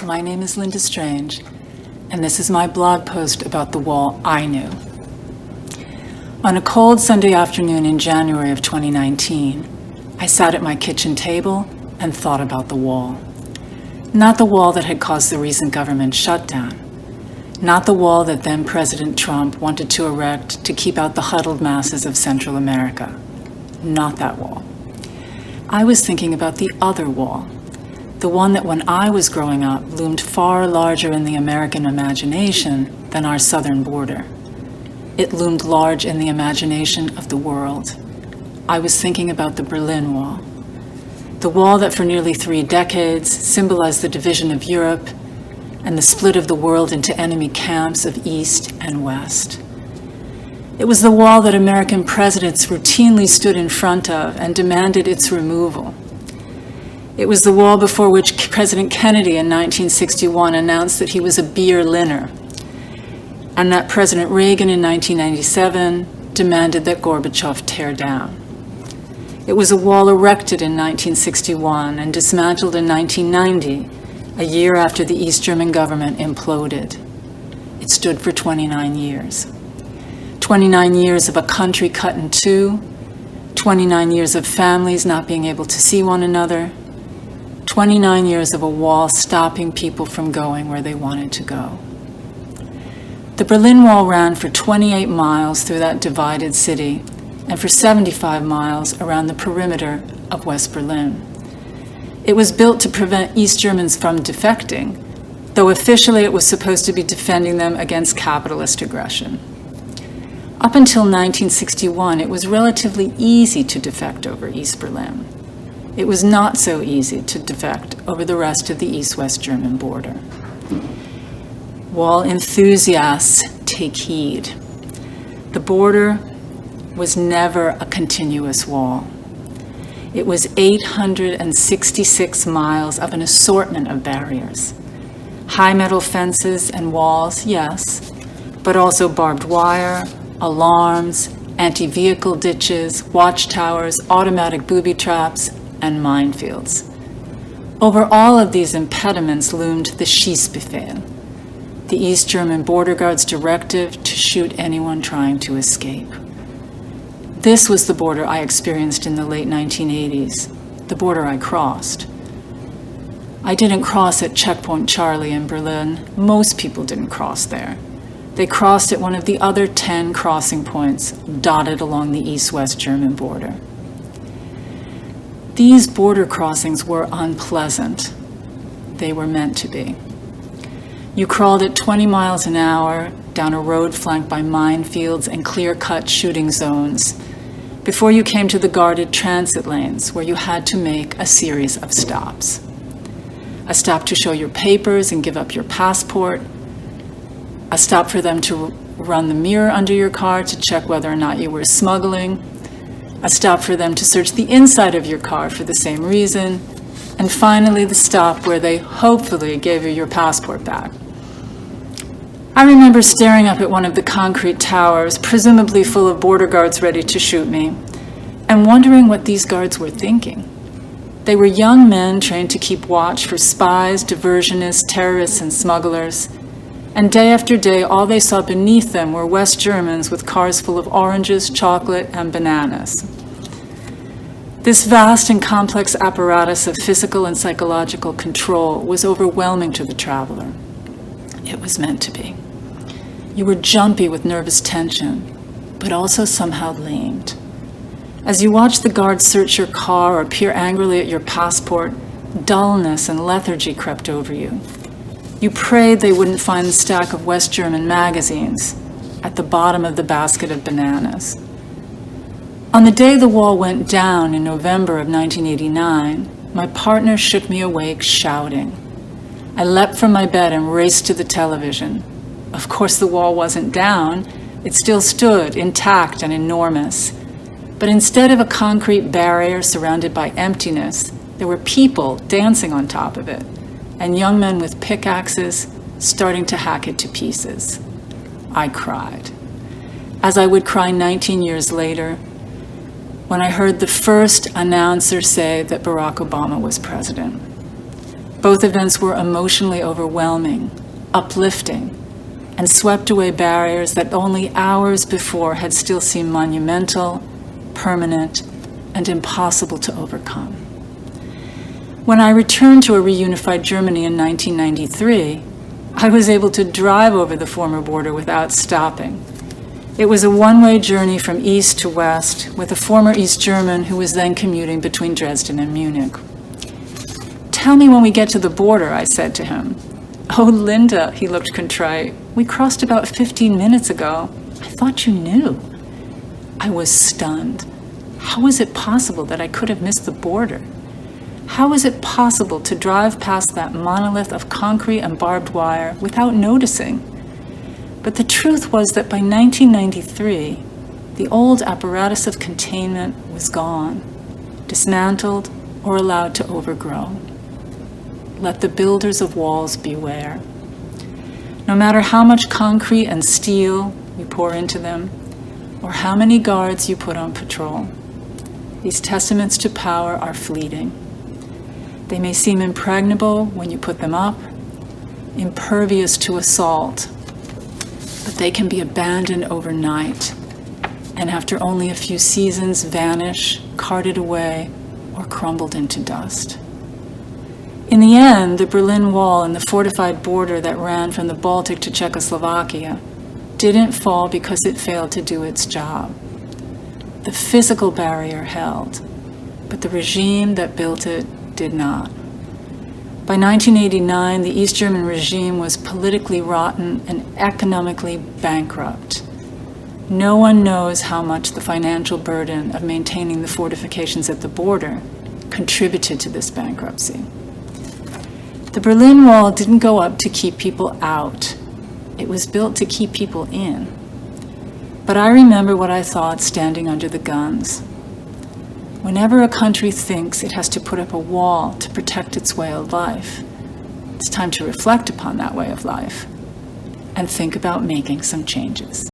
My name is Linda Strange, and this is my blog post about the wall I knew. On a cold Sunday afternoon in January of 2019, I sat at my kitchen table and thought about the wall. Not the wall that had caused the recent government shutdown. Not the wall that then President Trump wanted to erect to keep out the huddled masses of Central America. Not that wall. I was thinking about the other wall. The one that when I was growing up loomed far larger in the American imagination than our southern border. It loomed large in the imagination of the world. I was thinking about the Berlin Wall. The wall that for nearly 3 decades symbolized the division of Europe and the split of the world into enemy camps of East and West. It was the wall that American presidents routinely stood in front of and demanded its removal. It was the wall before which President Kennedy in 1961 announced that he was a Berliner, and that President Reagan in 1997 demanded that Gorbachev tear down. It was a wall erected in 1961 and dismantled in 1990, a year after the East German government imploded. It stood for 29 years. 29 years of a country cut in two, 29 years of families not being able to see one another, 29 years of a wall stopping people from going where they wanted to go. The Berlin Wall ran for 28 miles through that divided city and for 75 miles around the perimeter of West Berlin. It was built to prevent East Germans from defecting, though officially it was supposed to be defending them against capitalist aggression. Up until 1961, it was relatively easy to defect over East Berlin. It was not so easy to defect over the rest of the East-West German border. Wall enthusiasts, take heed. The border was never a continuous wall. It was 866 miles of an assortment of barriers. High metal fences and walls, yes, but also barbed wire, alarms, anti-vehicle ditches, watchtowers, automatic booby traps, and minefields. Over all of these impediments loomed the Schießbefehl, the East German border guard's directive to shoot anyone trying to escape. This was the border I experienced in the late 1980s, the border I crossed. I didn't cross at Checkpoint Charlie in Berlin. Most people didn't cross there. They crossed at one of the other 10 crossing points dotted along the East-West German border. These border crossings were unpleasant. They were meant to be. You crawled at 20 miles an hour down a road flanked by minefields and clear-cut shooting zones before you came to the guarded transit lanes where you had to make a series of stops. A stop to show your papers and give up your passport, a stop for them to run the mirror under your car to check whether or not you were smuggling, a stop for them to search the inside of your car for the same reason, and finally the stop where they hopefully gave you your passport back. I remember staring up at one of the concrete towers, presumably full of border guards ready to shoot me, and wondering what these guards were thinking. They were young men trained to keep watch for spies, diversionists, terrorists, and smugglers, and day after day, all they saw beneath them were West Germans with cars full of oranges, chocolate, and bananas. This vast and complex apparatus of physical and psychological control was overwhelming to the traveler. It was meant to be. You were jumpy with nervous tension, but also somehow lamed. As you watched the guards search your car or peer angrily at your passport, dullness and lethargy crept over you. You prayed they wouldn't find the stack of West German magazines at the bottom of the basket of bananas. On the day the wall went down in November of 1989, my partner shook me awake shouting. I leapt from my bed and raced to the television. Of course, the wall wasn't down. It still stood, intact and enormous. But instead of a concrete barrier surrounded by emptiness, there were people dancing on top of it, and young men with pickaxes starting to hack it to pieces. I cried, as I would cry 19 years later when I heard the first announcer say that Barack Obama was president. Both events were emotionally overwhelming, uplifting, and swept away barriers that only hours before had still seemed monumental, permanent, and impossible to overcome. When I returned to a reunified Germany in 1993, I was able to drive over the former border without stopping. It was a one-way journey from east to west with a former East German who was then commuting between Dresden and Munich. "Tell me when we get to the border," I said to him. "Oh, Linda," he looked contrite, "we crossed about 15 minutes ago. I thought you knew." I was stunned. How was it possible that I could have missed the border? How was it possible to drive past that monolith of concrete and barbed wire without noticing? But the truth was that by 1993, the old apparatus of containment was gone, dismantled or allowed to overgrow. Let the builders of walls beware. No matter how much concrete and steel you pour into them, or how many guards you put on patrol, these testaments to power are fleeting. They may seem impregnable when you put them up, impervious to assault, but they can be abandoned overnight, and after only a few seasons vanish, carted away, or crumbled into dust. In the end, the Berlin Wall and the fortified border that ran from the Baltic to Czechoslovakia didn't fall because it failed to do its job. The physical barrier held, but the regime that built it did not. By 1989, the East German regime was politically rotten and economically bankrupt. No one knows how much the financial burden of maintaining the fortifications at the border contributed to this bankruptcy. The Berlin Wall didn't go up to keep people out. It was built to keep people in. But I remember what I thought standing under the guns. Whenever a country thinks it has to put up a wall to protect its way of life, it's time to reflect upon that way of life and think about making some changes.